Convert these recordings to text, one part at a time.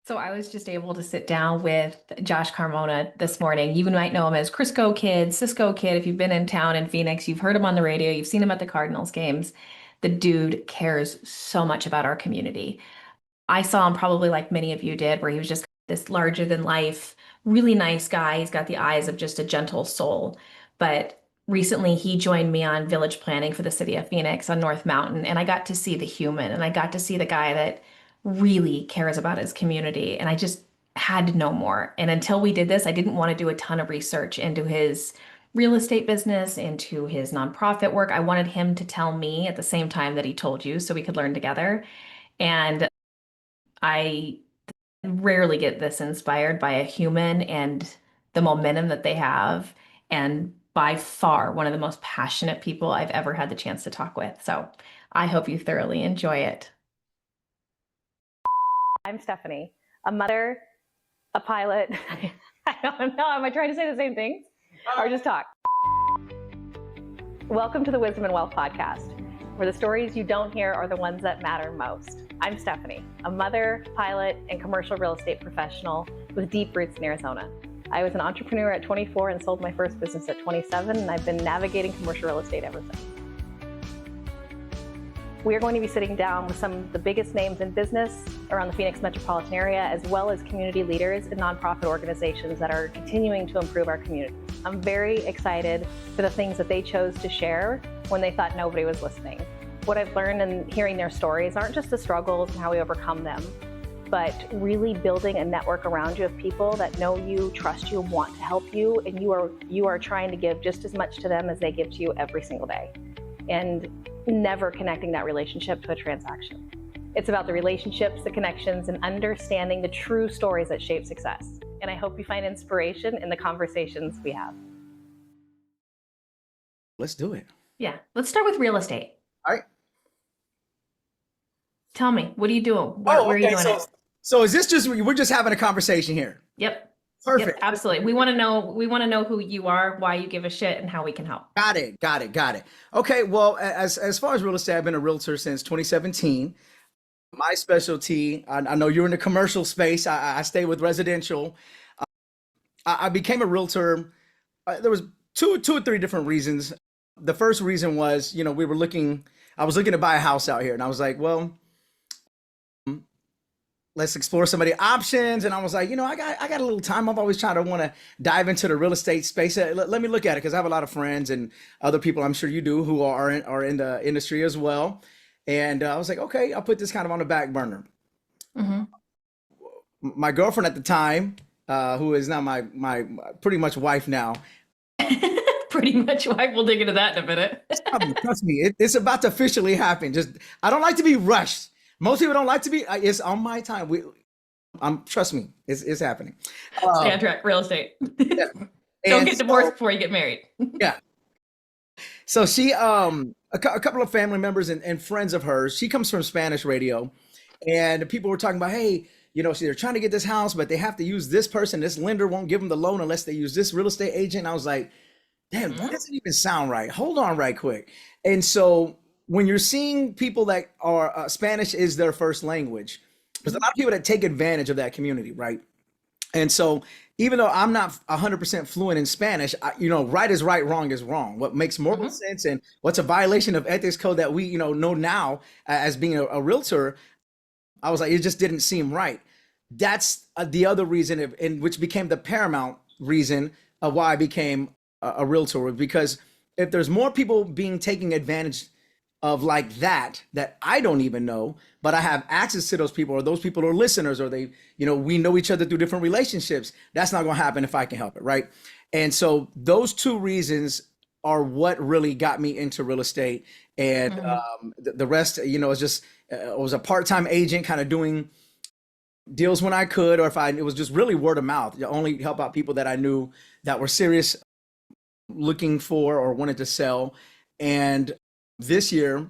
So I was just able to sit down with Josh Carmona this morning. You might know him as Crisco Kid, Cisco Kid. If you've been in town in Phoenix, you've heard him on the radio, you've seen him at the Cardinals games. The dude cares so much about our community. I saw him probably like many of you did, where he was just this larger than life, really nice guy. He's got the eyes of just a gentle soul. But recently he joined me on village planning for the city of Phoenix on North Mountain, and I got to see the human and I got to see the guy that really cares about his community. And I just had to know more. And until we did this, I didn't want to do a ton of research into his real estate business, into his nonprofit work. I wanted him to tell me at the same time that he told you so we could learn together. And I rarely get this inspired by a human and the momentum that they have. And by far, one of the most passionate people I've ever had the chance to talk with. So I hope you thoroughly enjoy it. I'm Stephanie, a mother, a pilot. I don't know. Am I trying to say the same thing or just talk? Welcome to the Wisdom and Wealth Podcast, where the stories you don't hear are the ones that matter most. I'm Stephanie, a mother, pilot, and commercial real estate professional with deep roots in Arizona. I was an entrepreneur at 24 and sold my first business at 27, and I've been navigating commercial real estate ever since. We are going to be sitting down with some of the biggest names in business around the Phoenix metropolitan area, as well as community leaders and nonprofit organizations that are continuing to improve our community. I'm very excited for the things that they chose to share when they thought nobody was listening. What I've learned in hearing their stories aren't just the struggles and how we overcome them, but really building a network around you of people that know you, trust you, want to help you, and you are trying to give just as much to them as they give to you every single day. And never connecting that relationship to a transaction. It's about the relationships, the connections, and understanding the true stories that shape success. And I hope you find inspiration in the conversations we have. Let's do it. Yeah, let's start with real estate. All right. Tell me, what are you doing? Where are you doing it? So is this just, we're just having a conversation here? Yep. Perfect. Yep, absolutely. We want to know who you are, why you give a shit, and how we can help. Got it. Okay, well, as far as real estate, I've been a realtor since 2017. My specialty, I know you're in the commercial space. I stay with residential. I became a realtor. There was two or three different reasons. The first reason was, I was looking to buy a house out here, and I was like, well, let's explore some of the options. And I was like, I got a little time. I've always tried to want to dive into the real estate space. Let me look at it, because I have a lot of friends and other people, I'm sure you do, who are in the industry as well. And I was like, okay, I'll put this kind of on the back burner. Mm-hmm. My girlfriend at the time, who is now my pretty much wife now. Pretty much wife. We'll dig into that in a minute. Trust me, it's about to officially happen. I don't like to be rushed. Most people don't like to be. It's on my time. Trust me, it's happening. Stay on track. Real estate. Yeah. Don't get divorced before you get married. Yeah. So she, a couple of family members and friends of hers. She comes from Spanish radio, and people were talking about, hey, they're trying to get this house, but they have to use this person. This lender won't give them the loan unless they use this real estate agent. And I was like, damn, that doesn't even sound right. Hold on, right quick. And so, when you're seeing people that are Spanish is their first language, there's a lot of people that take advantage of that community, right? And so even though I'm not 100% fluent in Spanish, right is right, wrong is wrong. What makes moral sense and what's a violation of ethics code that we know now as being a realtor, I was like, it just didn't seem right. That's the other reason, which became the paramount reason of why I became a realtor, because if there's more people taking advantage of like that I don't even know, but I have access to those people, or those people are listeners, or they, we know each other through different relationships. That's not going to happen if I can help it, right? And so those two reasons are what really got me into real estate. And the rest, is just, I was a part-time agent, kind of doing deals when I could, or it was just really word of mouth. You only help out people that I knew that were serious, looking for or wanted to sell. And this year,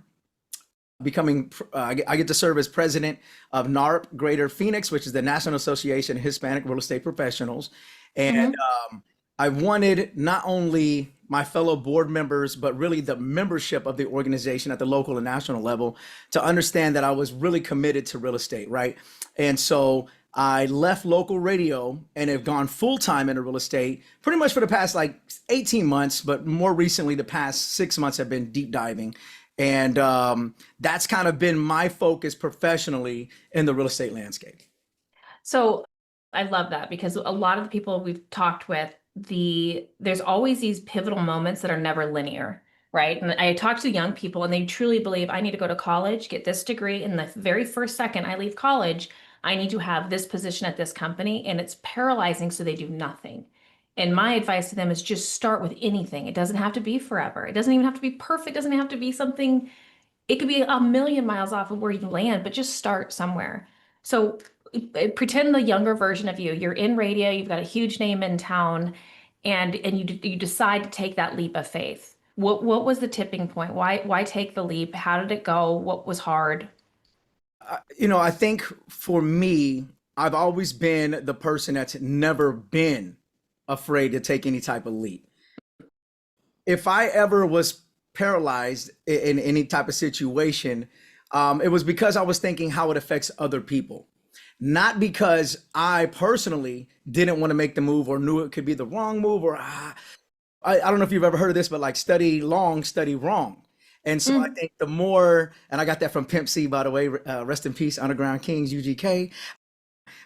I get to serve as president of NARP Greater Phoenix, which is the National Association of Hispanic Real Estate Professionals. And I wanted not only my fellow board members, but really the membership of the organization at the local and national level to understand that I was really committed to real estate, right? And so I left local radio and have gone full time into real estate pretty much for the past like 18 months, but more recently, the past 6 months have been deep diving. And that's kind of been my focus professionally in the real estate landscape. So I love that because a lot of the people we've talked with, there's always these pivotal moments that are never linear, right? And I talk to young people and they truly believe I need to go to college, get this degree, and the very first second I leave college, I need to have this position at this company, and it's paralyzing, so they do nothing. And my advice to them is just start with anything. It doesn't have to be forever. It doesn't even have to be perfect. It doesn't have to be something, it could be a million miles off of where you land, but just start somewhere. So pretend the younger version of you. You're in radio, you've got a huge name in town, and you decide to take that leap of faith. What was the tipping point? Why take the leap? How did it go? What was hard? I think for me, I've always been the person that's never been afraid to take any type of leap. If I ever was paralyzed in any type of situation, it was because I was thinking how it affects other people, not because I personally didn't want to make the move or knew it could be the wrong move or I don't know if you've ever heard of this, but like study long, study wrong. And so I Mm. think the more, and I got that from Pimp C, by the way, rest in peace, Underground Kings, UGK.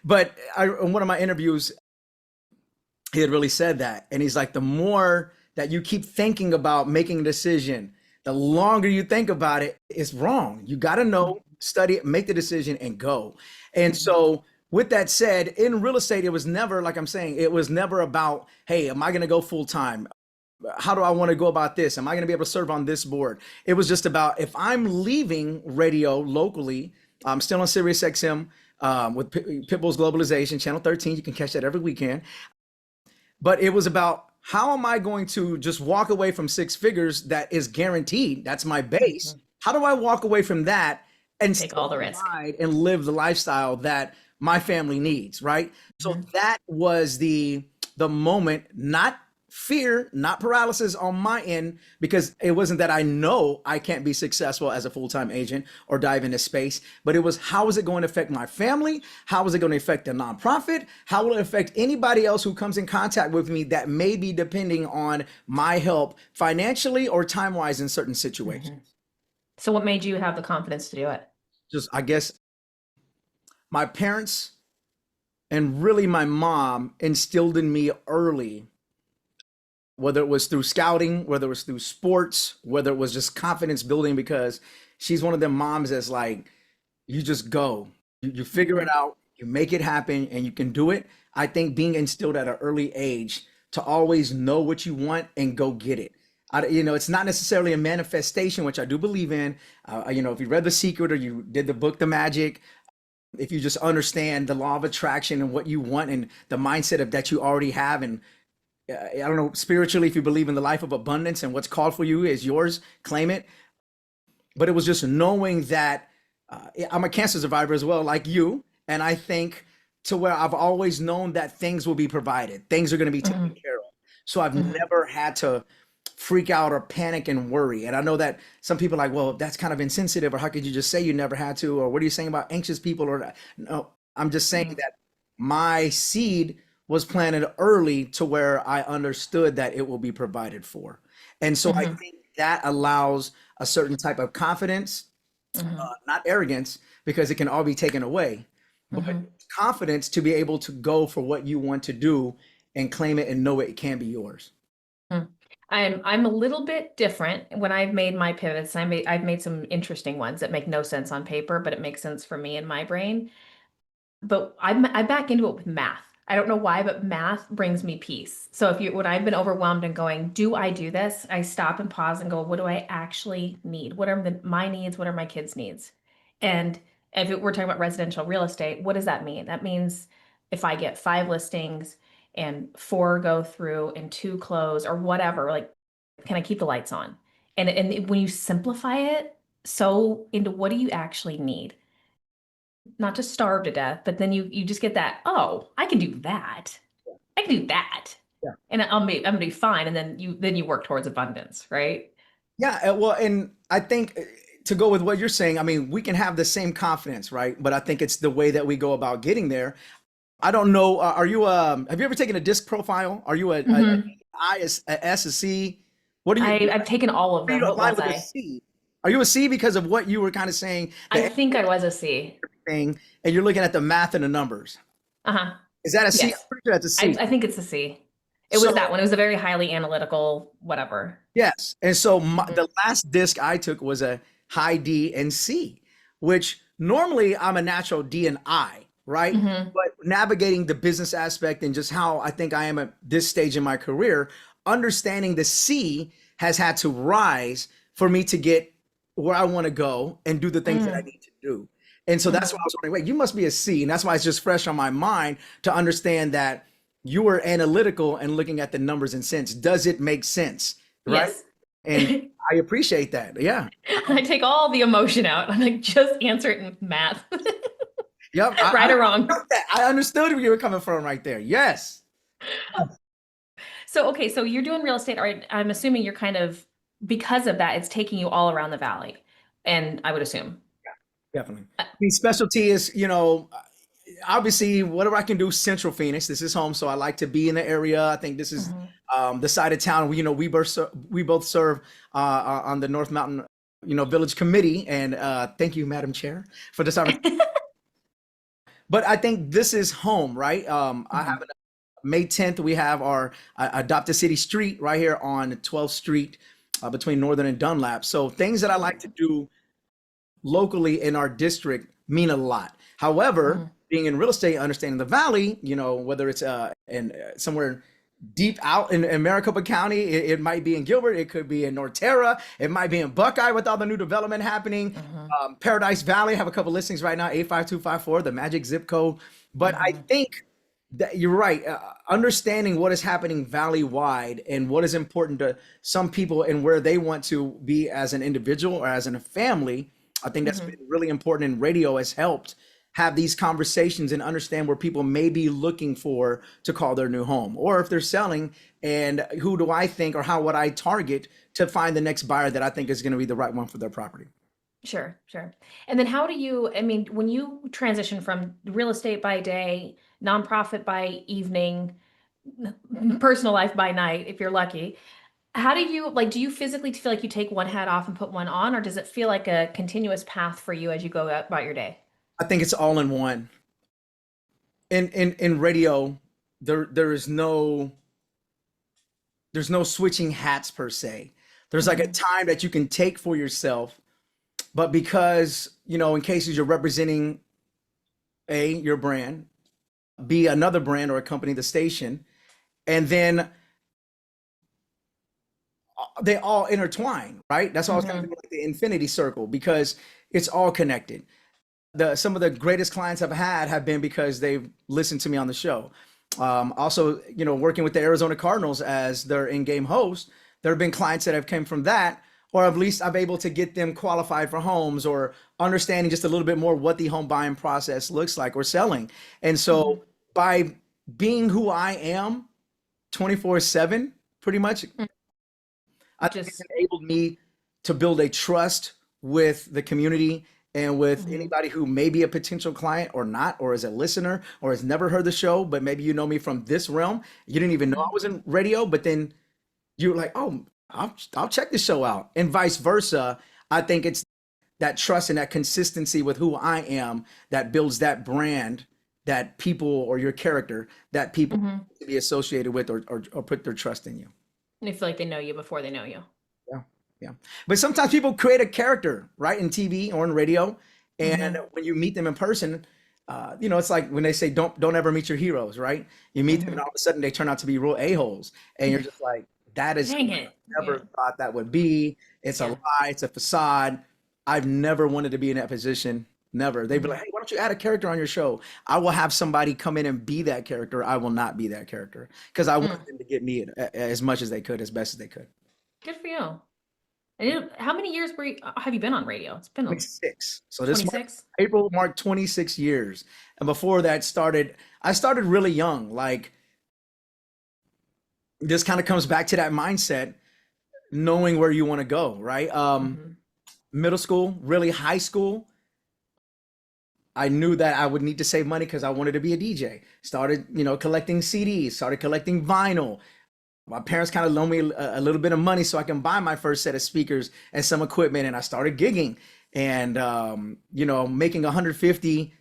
But in one of my interviews, he had really said that. And he's like, the more that you keep thinking about making a decision, the longer you think about it, it's wrong. You got to know, study it, make the decision, and go. And so, with that said, in real estate, it was never, like I'm saying, it was never about, hey, am I going to go full time? How do I want to go about this? Am I going to be able to serve on this board? It was just about if I'm leaving radio locally, I'm still on Sirius XM with Pitbull's Globalization, Channel 13. You can catch that every weekend. But it was about how am I going to just walk away from six figures that is guaranteed? That's my base. Mhm. How do I walk away from that and Take still all the risk. provide and live the lifestyle that my family needs, right? So Mhm. that was the moment, not fear, not paralysis on my end, because it wasn't that I know I can't be successful as a full-time agent or dive into space, but it was how is it going to affect my family? How is it going to affect the nonprofit? How will it affect anybody else who comes in contact with me that may be depending on my help financially or time-wise in certain situations? Mhm. So what made you have the confidence to do it? Just, I guess, my parents and really my mom instilled in me early, whether it was through scouting, whether it was through sports, whether it was just confidence building, because she's one of them moms that's like, you just go, you figure it Mhm. out, you make it happen, and you can do it. I think being instilled at an early age to always know what you want and go get it. It's not necessarily a manifestation, which I do believe in. If you read The Secret or you did the book The Magic, if you just understand the law of attraction and what you want and the mindset of that you already have, and I don't know, spiritually, if you believe in the life of abundance and what's called for you is yours, claim it. But it was just knowing that I'm a cancer survivor as well, like you. And I think to where I've always known that things will be provided, things are going to be taken Mhm. care of. So I've Mhm. never had to freak out or panic and worry. And I know that some people are like, well, that's kind of insensitive, or how could you just say you never had to? Or what are you saying about anxious people? Or no, I'm just saying Mhm. that my seed was planted early to where I understood that it will be provided for. And so I Mhm. think that allows a certain type of confidence, Mhm. not arrogance, because it can all be taken away, but Mhm. confidence to be able to go for what you want to do and claim it and know it can be yours. Mm. I'm a little bit different when I've made my pivots. I've made some interesting ones that make no sense on paper, but it makes sense for me in my brain. But I back into it with math. I don't know why, but math brings me peace. So when I've been overwhelmed and going, do I do this? I stop and pause and go, what do I actually need? What are my needs? What are my kids' needs? And if we're talking about residential real estate, what does that mean? That means if I get 5 listings and 4 go through and 2 close or whatever, like, can I keep the lights on? And when you simplify it so into what do you actually need? Not to starve to death, but then you just get that, oh, I can do that. I can do that. Yeah. And I'm gonna be fine. And then you work towards abundance, right? Yeah, well, and I think to go with what you're saying, I mean, we can have the same confidence, right? But I think it's the way that we go about getting there. I don't know. Are you have you ever taken a disc profile? Are you a Hmm. I, a S, a C? What are you? I've taken all of Where do them. you What align was with a I? C? Are you a C because of what you were kind of saying, I the think I was a C. thing, and you're looking at the math and the numbers? Uh-huh. Is that a C? I'm Yes. pretty sure that's a C. I think it's a C. It was that So one. It was a very highly analytical, whatever. yes, and so Hmm. the last disc I took was a high D and C, which normally I'm a natural D and I, right? Hmm. But navigating the business aspect and just how I think I am at this stage in my career, understanding the C has had to rise for me to get where I want to go and do the things that I Mm. need to do. And so that's why I Hmm. was wondering, wait, you must be a C. And that's why it's just fresh on my mind to understand that you were analytical and looking at the numbers and cents. Does it make sense? Right? Yes. And I appreciate that. Yeah. I take all the emotion out. I'm like, just answer it in math. Yep. Right or wrong. I understood where you were coming from right there. Yes. So, okay, so you're doing real estate. All right, I'm assuming you're kind of, because of that, it's taking you all around the valley. And I would assume. Definitely. The specialty is, obviously whatever I can do central Phoenix. This is home, so I like to be in the area. I think this is Mhm. the side of town. We both serve on the North Mountain, Village Committee. And thank you, Madam Chair, for this opportunity. But I think this is home, right? I have Mhm. May 10th, we have our Adopt a City Street right here on 12th Street between Northern and Dunlap. So things that I like to do locally in our district mean a lot. However, Mhm. being in real estate, understanding the valley, whether it's in somewhere deep out in Maricopa County, it might be in Gilbert, it could be in Norterra, it might be in Buckeye with all the new development happening. Mhm. Paradise Valley, I have a couple listings right now, 85254, the magic zip code. But I Mhm. think that you're right. Understanding what is happening valley wide and what is important to some people and where they want to be as an individual or as in a family, I think that's been Mhm. really important. And radio has helped have these conversations and understand where people may be looking for to call their new home, or if they're selling, and who do I think or how would I target to find the next buyer that I think is going to be the right one for their property. Sure, sure. And then how do you, I mean, when you transition from real estate by day, nonprofit by evening, personal life by night, if you're lucky, how do you like, do you physically feel like you take one hat off and put one on, or does it feel like a continuous path for you as you go about your day? I think it's all in one. In radio, there is there's no switching hats per se. There's like a Mhm. time that you can take for yourself, but because, in cases you're representing A, your brand, B, another brand or a company, the station, and then they all intertwine, right? That's why I was kind of Mhm. doing like the infinity circle because it's all connected. Some of the greatest clients I've had have been because they've listened to me on the show. Also, working with the Arizona Cardinals as their in-game host, there have been clients that have come from that, or at least I'm able to get them qualified for homes or understanding just a little bit more what the home buying process looks like or selling. And so Mhm. by being who I am 24/7, pretty much, Mm. I think it's Just enabled me to build a trust with the community and with mhm. anybody who may be a potential client or not, or is a listener, or has never heard the show, but maybe you know me from this realm. You didn't even know I Mhm. was in radio, but then you're like, oh, I'll check the show out, and vice versa. I think it's that trust and that consistency with who I am that builds that brand that people or your character that people Mhm. to be associated with or put their trust in you. And they feel like they know you before they know you. Yeah, yeah. But sometimes people create a character, right, in TV or in radio, and Mhm. when you meet them in person, it's like when they say don't ever meet your heroes, right? You meet them, and Mhm. all of a sudden they turn out to be real a-holes, and you're just like, that is Dang who it. I Yeah. never thought that would be. It's a Yeah. lie. It's a facade. I've never wanted to be in that position. Never. They'd be like, Mhm. hey, why don't you add a character on your show? I will have somebody come in and be that character. I will not be that character because I want Mm. them to get me as much as they could, as best as they could. Good for you. And how many years have you been on radio? It's been 26. So this month, 26. April marked 26 years. And before that I started really young. Like this kind of comes back to that mindset, knowing where you want to go, right? Mhm. middle school, really high school, I knew that I would need to save money because I wanted to be a DJ. Started, collecting CDs, started collecting vinyl. My parents kind of loaned me a little bit of money so I can buy my first set of speakers and some equipment, and I started gigging and making 150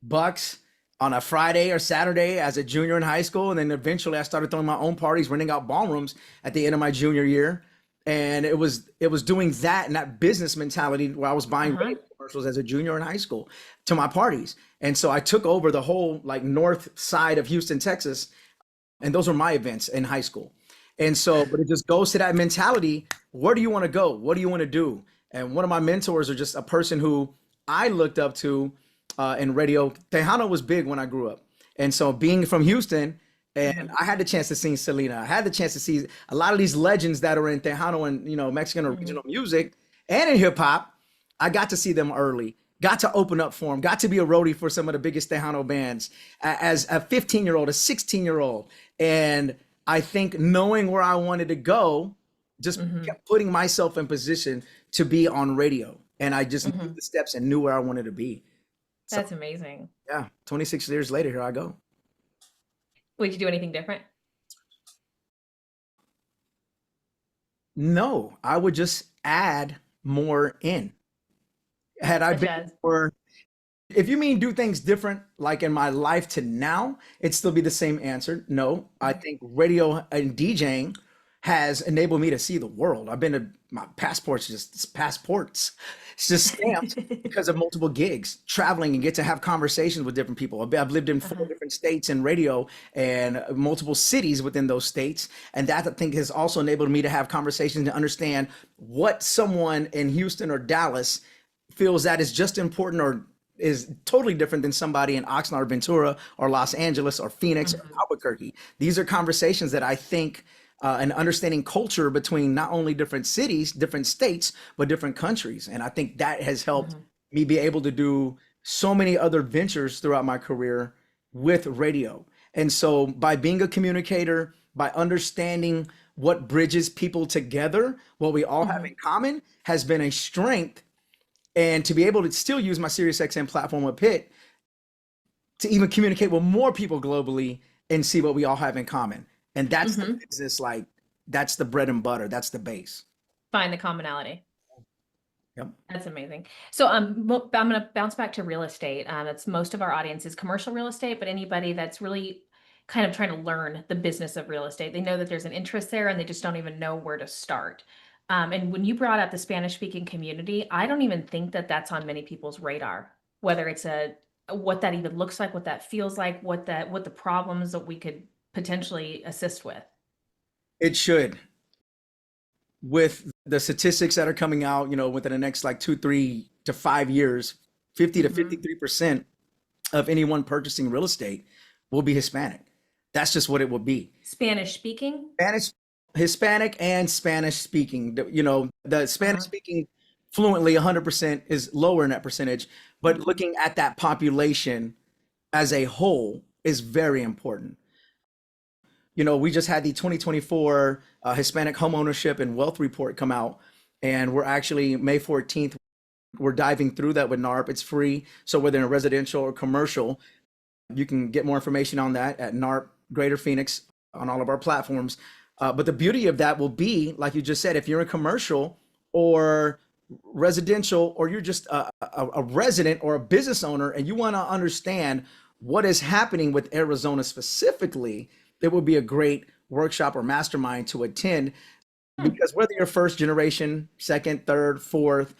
bucks on a Friday or Saturday as a junior in high school, and then eventually I started throwing my own parties, renting out ballrooms at the end of my junior year, and it was doing that and that business mentality where I was buying Uh-huh. radio commercials as a junior in high school to my parties, and so I took over the whole like north side of Houston, Texas, and those were my events in high school. And so, but it just goes to that mentality. Where do you want to go? What do you want to do? And one of my mentors are just a person who I looked up to in radio. Tejano was big when I grew up. And so being from Houston, and Hmm. I had the chance to see Selena. I had the chance to see a lot of these legends that are in Tejano and, Mexican or Hmm. regional music and in hip hop. I got to see them early, got to open up for them, got to be a roadie for some of the biggest Tejano bands as a 15-year-old, a 16-year-old. And I think knowing where I wanted to go just Hmm. kept putting myself in position to be on radio. And I just knew Hmm. the steps and knew where I wanted to be. So That's amazing. yeah, 26 years later, here I go. Would you do anything different? No, I would just add more in. Had I Such been as, more, if you mean do things different, like in my life to now, it'd still be the same answer. No, I Mhm. think radio and DJing has enabled me to see the world. I've been to my passports, it's just stamped because of multiple gigs, traveling and get to have conversations with different people. I've lived in four Uh-huh. different states in radio and multiple cities within those states. And that I think has also enabled me to have conversations and understand what someone in Houston or Dallas feels that is just important or is totally different than somebody in Oxnard, Ventura, or Los Angeles, or Phoenix, or Mhm. Albuquerque. These are conversations that I think and understanding culture between not only different cities, different states, but different countries. And I think that has helped Mhm. me be able to do so many other ventures throughout my career with radio. And so by being a communicator, by understanding what bridges people together, what we all have Mhm. in common, has been a strength, and to be able to still use my SiriusXM platform with Pitt to even communicate with more people globally and see what we all have in common. And that's the Mhm. business, like that's the bread and butter. That's the base. Find the commonality. Yep. That's amazing. So I'm going to bounce back to real estate. That's most of our audience is commercial real estate, but anybody that's really kind of trying to learn the business of real estate, they know that there's an interest there and they just don't even know where to start. And when you brought up the Spanish speaking community, I don't even think that that's on many people's radar, whether it's a what that even looks like, what that feels like, what the problems that we could potentially assist with. It should. With the statistics that are coming out, within the next like 2, 3 to 5 years, 50 to Hmm. 53% of anyone purchasing real estate will be Hispanic. That's just what it will be. Spanish speaking. Spanish, Hispanic and Spanish speaking. The Spanish Uh-huh. speaking fluently 100% is lower in that percentage, but Hmm. looking at that population as a whole is very important. We just had the 2024 Hispanic home ownership and wealth report come out, and we're actually May 14th. We're diving through that with NARP. It's free. So whether in residential or commercial, you can get more information on that at NARP Greater Phoenix on all of our platforms. But the beauty of that will be, like you just said, if you're in commercial or residential, or you're just a resident or a business owner and you want to understand what is happening with Arizona specifically, it would be a great workshop or mastermind to attend, Hmm. because whether you're first generation, second, third, fourth,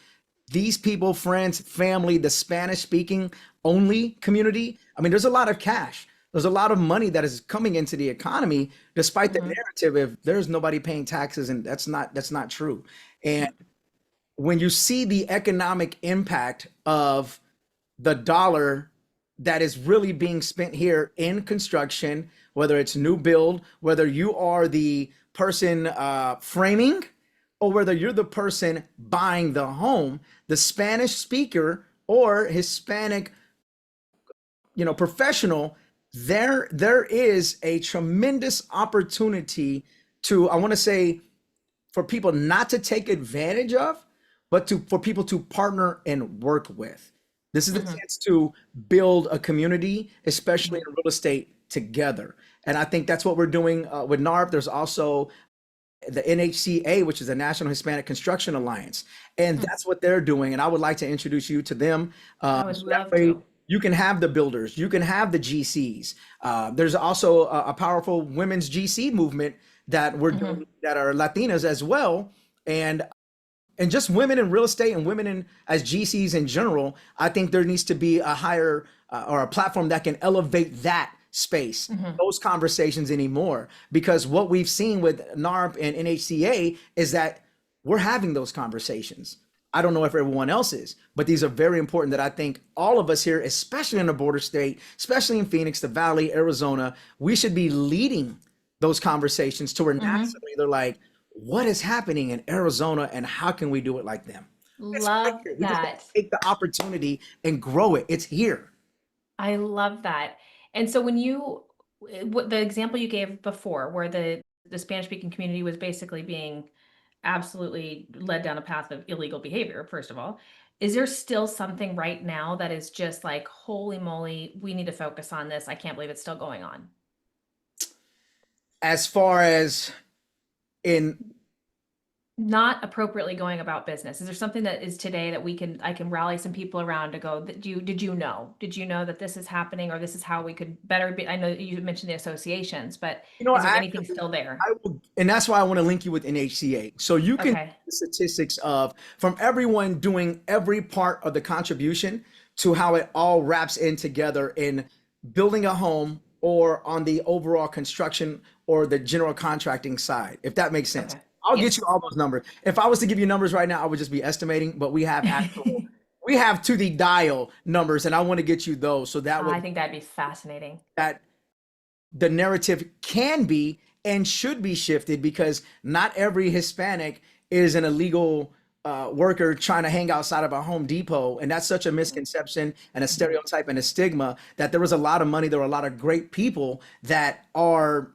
these people, friends, family, the Spanish speaking only community, I mean, there's a lot of cash. There's a lot of money that is coming into the economy, despite the Hmm. narrative if there's nobody paying taxes, and that's not true. And when you see the economic impact of the dollar that is really being spent here in construction, whether it's new build, whether you are the person framing, or whether you're the person buying the home, the Spanish speaker or Hispanic, professional, there is a tremendous opportunity to, I want to say, for people not to take advantage of, but for people to partner and work with. This is the Hmm. chance to build a community, especially Hmm. in real estate, together. And I think that's what we're doing with NARP. There's also the NHCA, which is the National Hispanic Construction Alliance, and that's what they're doing. And I would like to introduce you to them, I would so that love way to. you can have the builders, you can have the GCs. There's also a powerful women's GC movement that we're Hmm. doing that are Latinas as well, and just women in real estate and women in as GCs in general. I think there needs to be a higher or a platform that can elevate that space, Hmm. those conversations anymore. Because what we've seen with NARP and NHCA is that we're having those conversations. I don't know if everyone else is, but these are very important that I think all of us here, especially in a border state, especially in Phoenix, the Valley, Arizona, we should be leading those conversations to where Hmm. nationally they're like, what is happening in Arizona and how can we do it like them? It's right Love here. We just got that. to take the opportunity and grow it. It's here. I love that. And so when you, what the example you gave before, where the Spanish speaking community was basically being absolutely led down a path of illegal behavior, first of all, is there still something right now that is just like, holy moly, we need to focus on this. I can't believe it's still going on. As far as in, Not appropriately going about business. Is there something that is today that I can rally some people around to go, that did you know that this is happening, or this is how we could better be? I know you mentioned the associations, but is there anything actually, still there? I will, and that's why I want to link you with NHCA. So you can Okay. see the statistics of from everyone doing every part of the contribution to how it all wraps in together in building a home or on the overall construction or the general contracting side, if that makes sense. Okay. I'll get you Yes. all those numbers. If I was to give you numbers right now, I would just be estimating, but we have to the dial numbers, and I want to get you those so that way I think that'd be fascinating. that the narrative can be and should be shifted, because not every Hispanic is an illegal worker trying to hang outside of a Home Depot. And that's such a misconception and a Mhm. stereotype and a stigma that there was a lot of money. There were a lot of great people that are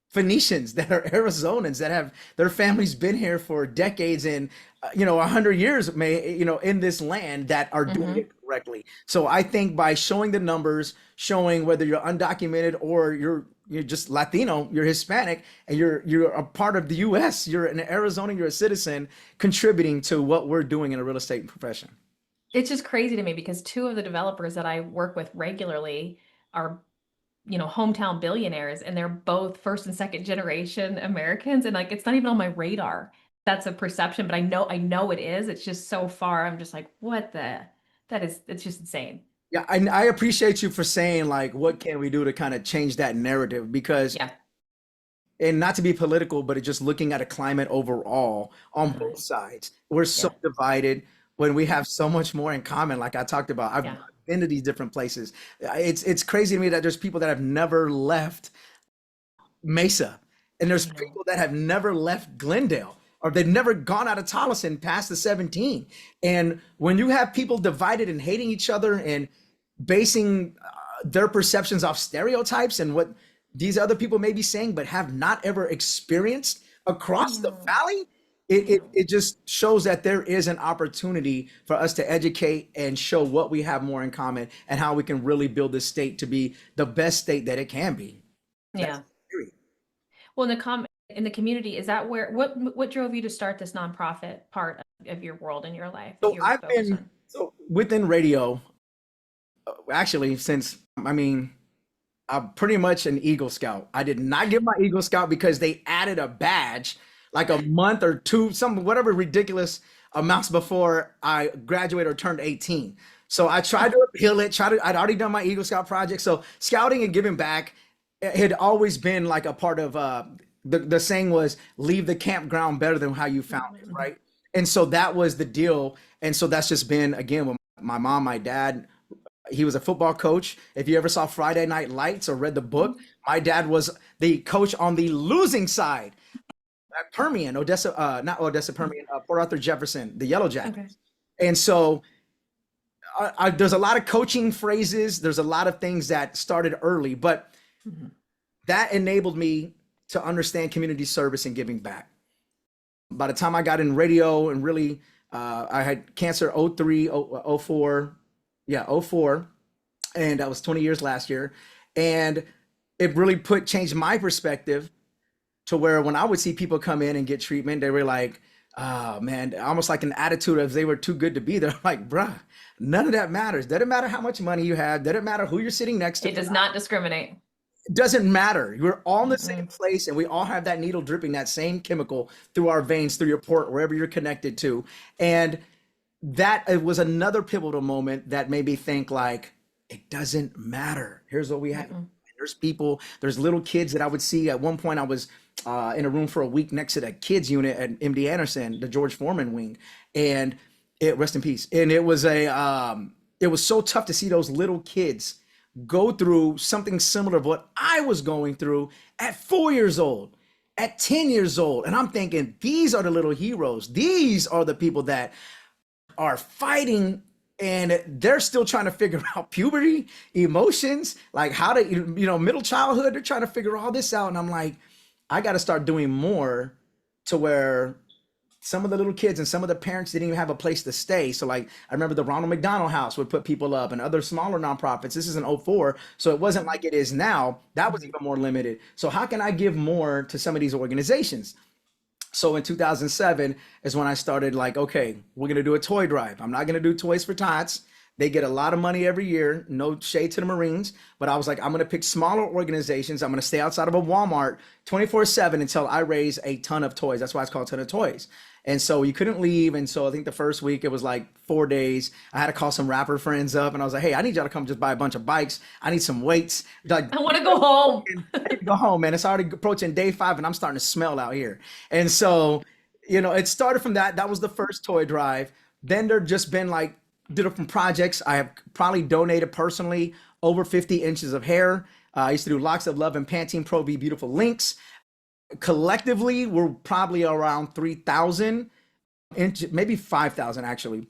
Phoenicians, that are Arizonans, that have their families been here for decades and 100 years in this land, that are doing Mhm. it correctly. So I think by showing the numbers, showing whether you're undocumented or you're just Latino, you're Hispanic, and you're a part of the U.S., you're an Arizona, you're a citizen, contributing to what we're doing in a real estate profession. It's just crazy to me because two of the developers that I work with regularly are, hometown billionaires, and they're both first and second generation Americans, and like it's not even on my radar. That's a perception, but I know it is. It's just so far. I'm just like, what the that is it's just insane. Yeah, I appreciate you for saying like, what can we do to kind of change that narrative? Because, Yeah. and not to be political, but it's just looking at a climate overall on Uh-huh. both sides. We're so Yeah. divided when we have so much more in common. Like I talked about, I've Yeah. been to these different places. It's crazy to me that there's people that have never left Mesa, and there's I know. people that have never left Glendale, or they've never gone out of Tolleson past the 17. And when you have people divided and hating each other and basing their perceptions off stereotypes and what these other people may be saying, but have not ever experienced across the Mm, valley, I it just shows that there is an opportunity for us to educate and show what we have more in common and how we can really build this state to be the best state that it can be. That's yeah. period. Well, in the community, is that where what drove you to start this nonprofit part of your world in your life that So you're I've focused been on? so within radio, actually since, I'm pretty much an Eagle Scout. I did not get my Eagle Scout because they added a badge like a month or two, some whatever ridiculous amounts before I graduated or turned 18. So I tried to appeal it, I'd already done my Eagle Scout project. So scouting and giving back had always been like a part of the saying was leave the campground better than how you found it, Mhm. right? And so that was the deal. And so that's just been again with my mom, my dad. He was a football coach. If you ever saw Friday Night Lights or read the book, my dad was the coach on the losing side at Permian, Odessa, not Odessa, Permian, Port Arthur Jefferson, the Yellow Okay. Jackets. And so there's a lot of coaching phrases. There's a lot of things that started early, but Mhm. that enabled me to understand community service and giving back. By the time I got in radio and really I had cancer '03, '04, yeah, '04, and that was 20 years last year. And it really put changed my perspective to where when I would see people come in and get treatment, they were like, oh man, almost like an attitude of they were too good to be there. Like, bruh, none of that matters. Doesn't matter how much money you have, doesn't matter who you're sitting next to. It does not discriminate. It doesn't matter. We're all in the same Mm-mm. place and we all have that needle dripping that same chemical through our veins, through your port, wherever you're connected to. And that it was another pivotal moment that made me think like, it doesn't matter. Here's what we have. Mm-mm. There's people, there's little kids that I would see. At one point, I was in a room for a week next to the kids unit at MD Anderson, the George Foreman wing, and it rest in peace. And it was so tough to see those little kids go through something similar to what I was going through at 4 years old, at 10 years old. And I'm thinking, these are the little heroes. These are the people that are fighting and they're still trying to figure out puberty, emotions, like how to, middle childhood. They're trying to figure all this out. And I'm like, I got to start doing more to where some of the little kids and some of the parents didn't even have a place to stay. So like I remember the Ronald McDonald House would put people up and other smaller nonprofits. This is in '04. So it wasn't like it is now. That was even more limited. So how can I give more to some of these organizations? So in 2007 is when I started like, okay, we're gonna do a toy drive. I'm not gonna do Toys for Tots. They get a lot of money every year. No shade to the Marines, but I was like, I'm gonna pick smaller organizations. I'm gonna stay outside of a Walmart 24/7 until I raise a ton of toys. That's why it's called Ton of Toys. And so you couldn't leave. And so I think the first week it was like 4 days. I had to call some rapper friends up and I was like, hey, I need y'all to come just buy a bunch of bikes. I need some weights. Like, I want to go home. I need to go home, man. It's already approaching day 5 and I'm starting to smell out here. And so, it started from that. That was the first toy drive. Then there just been like different projects. I have probably donated personally over 50 inches of hair. I used to do Locks of Love and Pantene Pro V Beautiful Links. Collectively, we're probably around 3,000 inches, maybe 5,000 actually,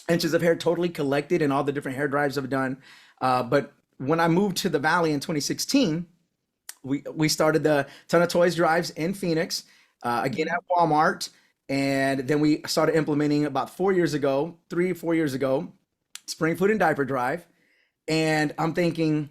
inches of hair totally collected and all the different hair drives I've done. But when I moved to the Valley in 2016, we started the Ton of Toys drives in Phoenix, again at Walmart. And then we started implementing about 4 years ago, 3 or 4 years ago, Spring Food and Diaper Drive. And I'm thinking,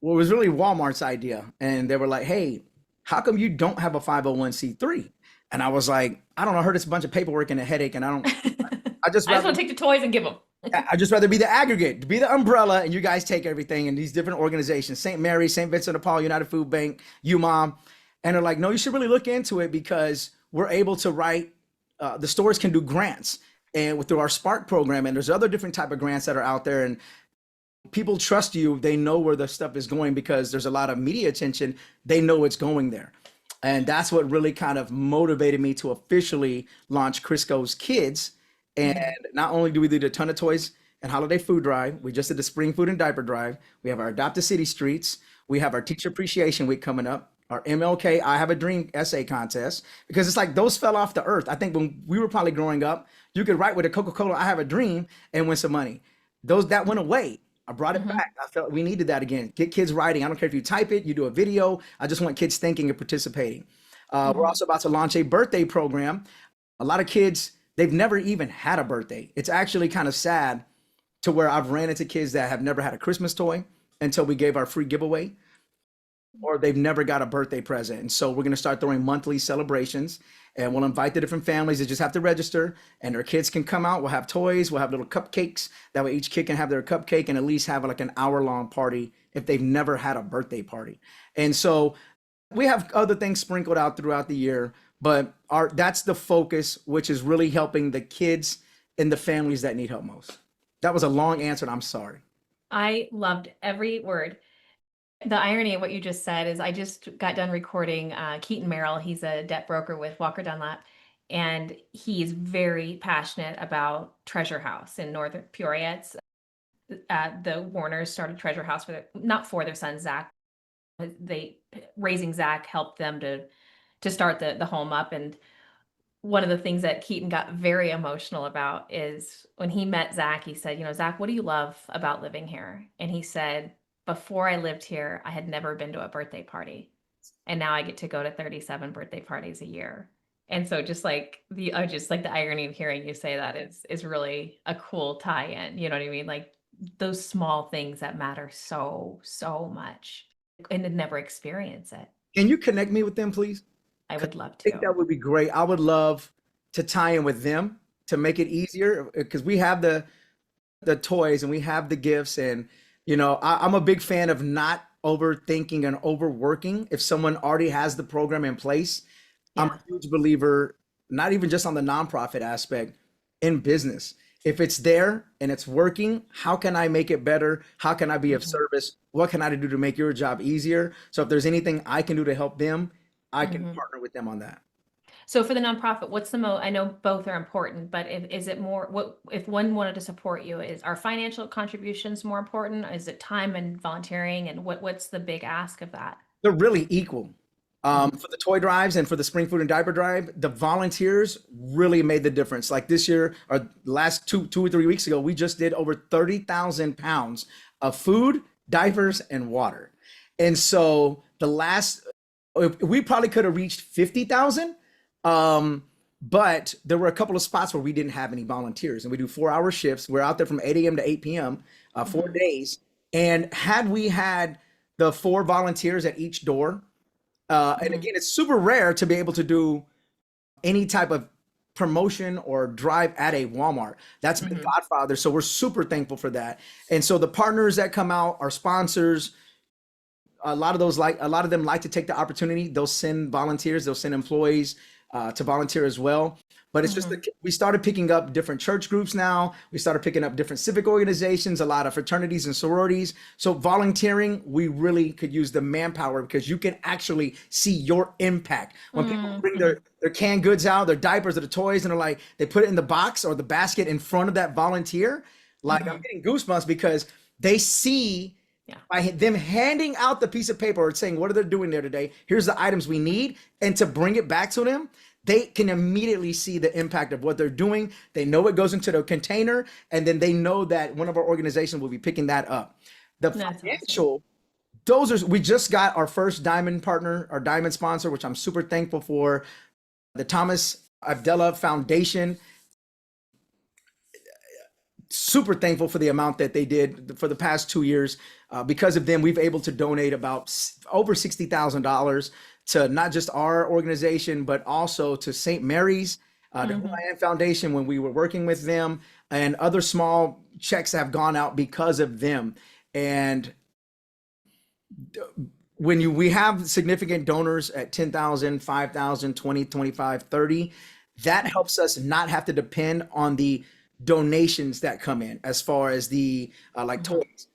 well, it was really Walmart's idea. And they were like, hey, how come you don't have a 501(c)(3)? And I was like, I don't know, I heard it's a bunch of paperwork and a headache. And I just I just rather want to take the toys and give them. I just rather be the aggregate, be the umbrella, and you guys take everything in these different organizations, St. Mary, St. Vincent de Paul, United Food Bank, UMOM. And they're like, no, you should really look into it because we're able to write, the stores can do grants and through our Spark program. And there's other different type of grants that are out there. And people trust you. They know where the stuff is going because there's a lot of media attention. They know it's going there. And that's what really kind of motivated me to officially launch Crisco's Kids. And not only do we do the Ton of Toys and holiday food drive, we just did the Spring Food and Diaper Drive. We have our Adopt a City Streets. We have our Teacher Appreciation Week coming up. Our MLK I Have a Dream essay contest, because it's like those fell off the earth. I think when we were probably growing up, you could write with a Coca-Cola I Have a Dream and win some money. Those that went away. I brought it Mhm. back. I felt we needed that again. Get kids writing. I don't care if you type it, you do a video. I just want kids thinking and participating. We're Mhm. also about to launch a birthday program. A lot of kids, they've never even had a birthday. It's actually kind of sad to where I've ran into kids that have never had a Christmas toy until we gave our free giveaway, or they've never got a birthday present. And so we're going to start throwing monthly celebrations and we'll invite the different families. They just have to register and their kids can come out. We'll have toys, we'll have little cupcakes. That way each kid can have their cupcake and at least have like an hour-long party if they've never had a birthday party. And so we have other things sprinkled out throughout the year, but that's the focus, which is really helping the kids and the families that need help most. That was a long answer, and I'm sorry. I loved every word. The irony of what you just said is I just got done recording Keaton Merrill. He's a debt broker with Walker Dunlap, and he's very passionate about Treasure House in Northern Peoria. It's the Warners started Treasure House not for their son Zach. They raising Zach helped them to start the home up. And one of the things that Keaton got very emotional about is when he met Zach, he said, Zach, what do you love about living here? And he said, before I lived here, I had never been to a birthday party. And now I get to go to 37 birthday parties a year. And so just like the irony of hearing you say that is really a cool tie-in. You know what I mean? Like those small things that matter so, so much and to never experience it. Can you connect me with them, please? I 'Cause would love I think to. that would be great. I would love to tie in with them to make it easier because we have the toys and we have the gifts and I'm a big fan of not overthinking and overworking. If someone already has the program in place, I'm a Yeah. huge believer, not even just on the nonprofit aspect, in business. If it's there and it's working, how can I make it better? How can I be of Hmm. service? What can I do to make your job easier? So if there's anything I can do to help them, I can Hmm. partner with them on that. So for the nonprofit, what's the I know both are important, but is it more, what, if one wanted to support you, is our financial contributions more important? Is it time and volunteering? And what's the big ask of that? They're really equal. Hmm. For the toy drives and for the spring food and diaper drive, the volunteers really made the difference. Like this year or last two or 3 weeks ago, we just did over 30,000 pounds of food, diapers, and water. And so we probably could have reached 50,000. Um, but there were a couple of spots where we didn't have any volunteers, and we do 4 hour shifts. We're out there from 8 a.m. to 8 p.m., 4 days. And had we had the four volunteers at each door, and Hmm. again, it's super rare to be able to do any type of promotion or drive at a Walmart. That's been Hmm. Godfather. So we're super thankful for that. And so the partners that come out, our sponsors, a lot of them like to take the opportunity. They'll send volunteers, they'll send employees to volunteer as well. But it's just Hmm. that we started picking up different church groups now. We started picking up different civic organizations, a lot of fraternities and sororities. So volunteering, we really could use the manpower because you can actually see your impact. When people bring Hmm. their canned goods out, their diapers or the toys, and they're like, they put it in the box or the basket in front of that volunteer, like I'm Hmm. getting goosebumps because they see Yeah. by them handing out the piece of paper or saying what are they doing there today, here's the items we need, and to bring it back to them, they can immediately see the impact of what they're doing. They know it goes into the container, and then they know that one of our organizations will be picking that up. The That's awesome. financial, those are, we just got our first diamond partner, our diamond sponsor, which I'm super thankful for, the Thomas Abdella Foundation. Super thankful for the amount that they did for the past 2 years. Because of them, we've able to donate about over $60,000 to not just our organization, but also to St. Mary's, the Hmm. Hawaiian Foundation when we were working with them, and other small checks have gone out because of them. And we have significant donors at 10,000, 5,000, 20, 25, 30, that helps us not have to depend on the donations that come in as far as the like Hmm. toys.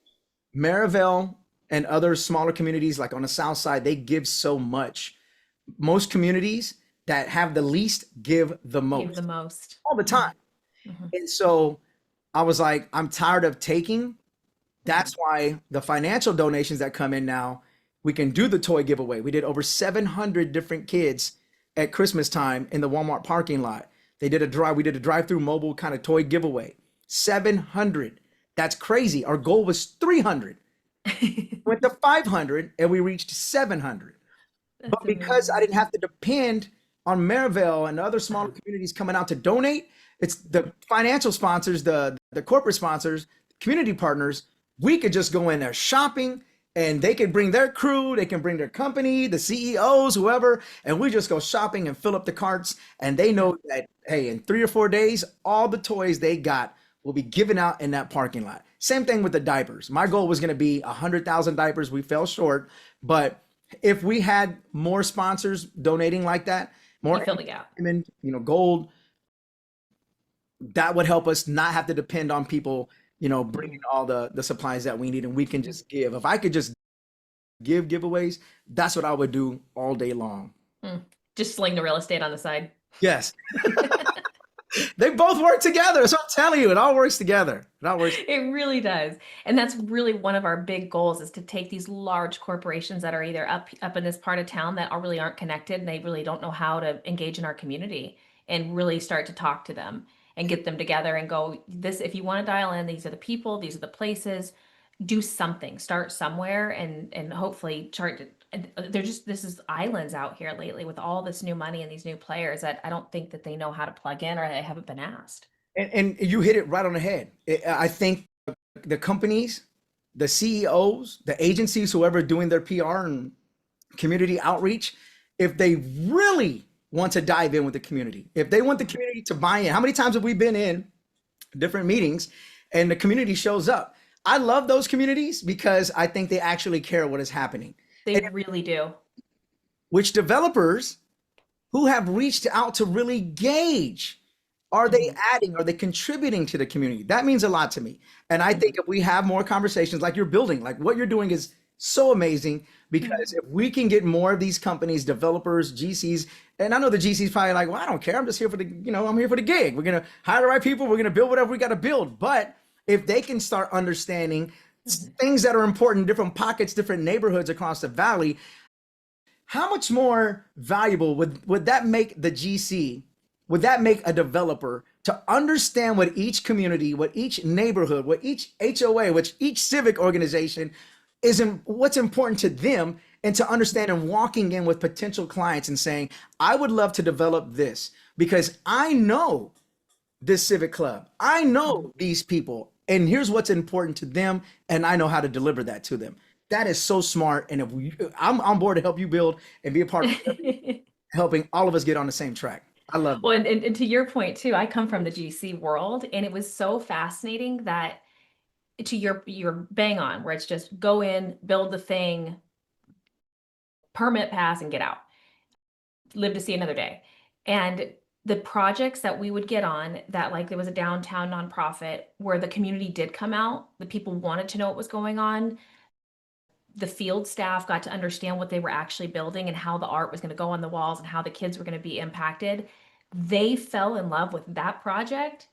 Maryville and other smaller communities like on the south side, they give so much. Most communities that have the least give the Give the most most. all the Hmm. time. Hmm. And so I was like, I'm tired of taking. Hmm. That's why the financial donations that come in now, we can do the toy giveaway. We did over 700 different kids at Christmas time in the Walmart parking lot. We did a drive-through mobile kind of toy giveaway. 700. That's crazy. Our goal was 300. Went to 500 and we reached 700. But That's because I amazing. didn't have to depend on Maryville and other smaller Uh-huh. communities coming out to donate, it's the financial sponsors, the corporate sponsors, community partners. We could just go in there shopping, and they could bring their crew, they can bring their company, the CEOs, whoever, and we just go shopping and fill up the carts. And they Yeah. know that hey, in 3 or 4 days, all the toys they got will be given out in that parking lot. Same thing with the diapers. My goal was going to be 100,000 diapers. We fell short, but if we had more sponsors donating like that, You more fill the gap. diamond, gold, that would help us not have to depend on people, bringing Hmm. all the supplies that we need, and we can just give. If I could just give giveaways, that's what I would do all day long. Mm. Just sling the real estate on the side. Yes, they both work together. So I'm telling you, it all works together. It all works. It really does. And that's really one of our big goals is to take these large corporations that are either up in this part of town that are really aren't connected and they really don't know how to engage in our community and really start to talk to them and get them together and go, this, if you want to dial in, these are the people, these are the places. do something, start somewhere, and hopefully chart. They're just, this is islands out here lately with all this new money and these new players that I don't think that they know how to plug in, or they haven't been asked. And you hit it right on the head. I think the companies, the CEOs, the agencies, whoever doing their PR and community outreach, if they really want to dive in with the community, if they want the community to buy in, how many times have we been in different meetings and the community shows up? I love those communities because I think they actually care what is happening. They And really do. which developers who have reached out to really gauge, are they Mhm. adding, are they contributing to the community? That means a lot to me. And I think if we have more conversations like you're building, like what you're doing is so amazing, because if we can get more of these companies, developers, GCs, and I know the GCs probably like, well, I don't care. I'm just here for the, I'm here for the gig. We're going to hire the right people. We're going to build whatever we got to build. But if they can start understanding things that are important in different pockets, different neighborhoods across the valley, how much more valuable would that make the GC? Would that make a developer to understand what each community, what each neighborhood, what each HOA, which each civic organization is, what's important to them, and to understand and walking in with potential clients and saying, I would love to develop this because I know this civic club. I know these people, and here's what's important to them, and I know how to deliver that to them. That is so smart. And if I'm on board to help you build and be a part of helping all of us get on the same track. I love Well, it. and to your point too, I come from the GC world, and it was so fascinating that, to your bang on, where it's just go in, build the thing, permit pass, and get out. Live to see another day. And the projects that we would get on, that, like, there was a downtown nonprofit where the community did come out, the people wanted to know what was going on, the field staff got to understand what they were actually building and how the art was going to go on the walls and how the kids were going to be impacted. They fell in love with that project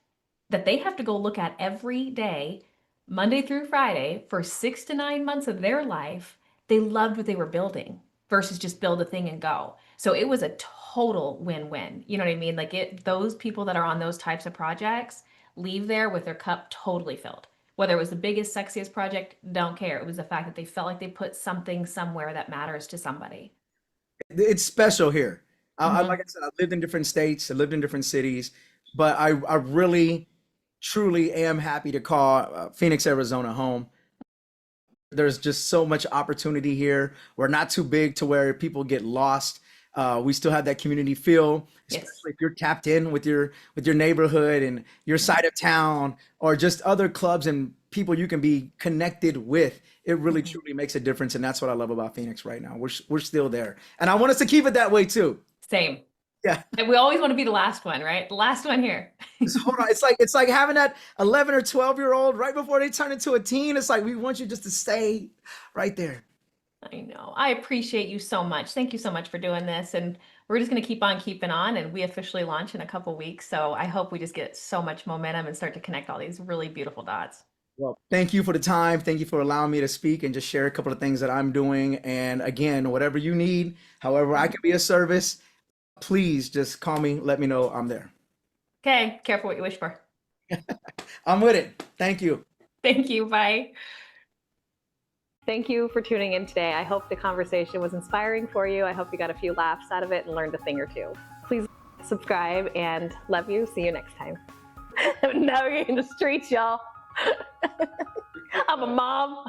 that they have to go look at every day, Monday through Friday, for 6 to 9 months of their life. They loved what they were building versus just build a thing and go. So it was a total win-win. You know what I mean? Like, those people that are on those types of projects leave there with their cup totally filled. Whether it was the biggest, sexiest project, don't care. It was the fact that they felt like they put something somewhere that matters to somebody. It's special here. Like Hmm. I said, I lived in different states, I lived in different cities, but I really, truly am happy to call Phoenix, Arizona home. There's just so much opportunity here. We're not too big to where people get lost. We still have that community feel, Yes. especially if you're tapped in with your neighborhood and your side of town, or just other clubs and people you can be connected with. It really Mhm. truly makes a difference, and that's what I love about Phoenix right now. We're still there, and I want us to keep it that way too. Same. Yeah. And we always want to be the last one, right? The last one here. Just hold on. It's like having that 11 or 12-year-old right before they turn into a teen. It's like we want you just to stay right there. I know. I appreciate you so much. Thank you so much for doing this. And we're just going to keep on keeping on. And we officially launch in a couple weeks. So I hope we just get so much momentum and start to connect all these really beautiful dots. Well, thank you for the time. Thank you for allowing me to speak and just share a couple of things that I'm doing. And again, whatever you need, however I can be a service, please just call me. Let me know I'm there. Okay. Careful what you wish for. I'm with it. Thank you. Thank you. Bye. Thank you for tuning in today. I hope the conversation was inspiring for you. I hope you got a few laughs out of it and learned a thing or two. Please subscribe, and love you. See you next time. Now you're in the streets, y'all. I'm a mom.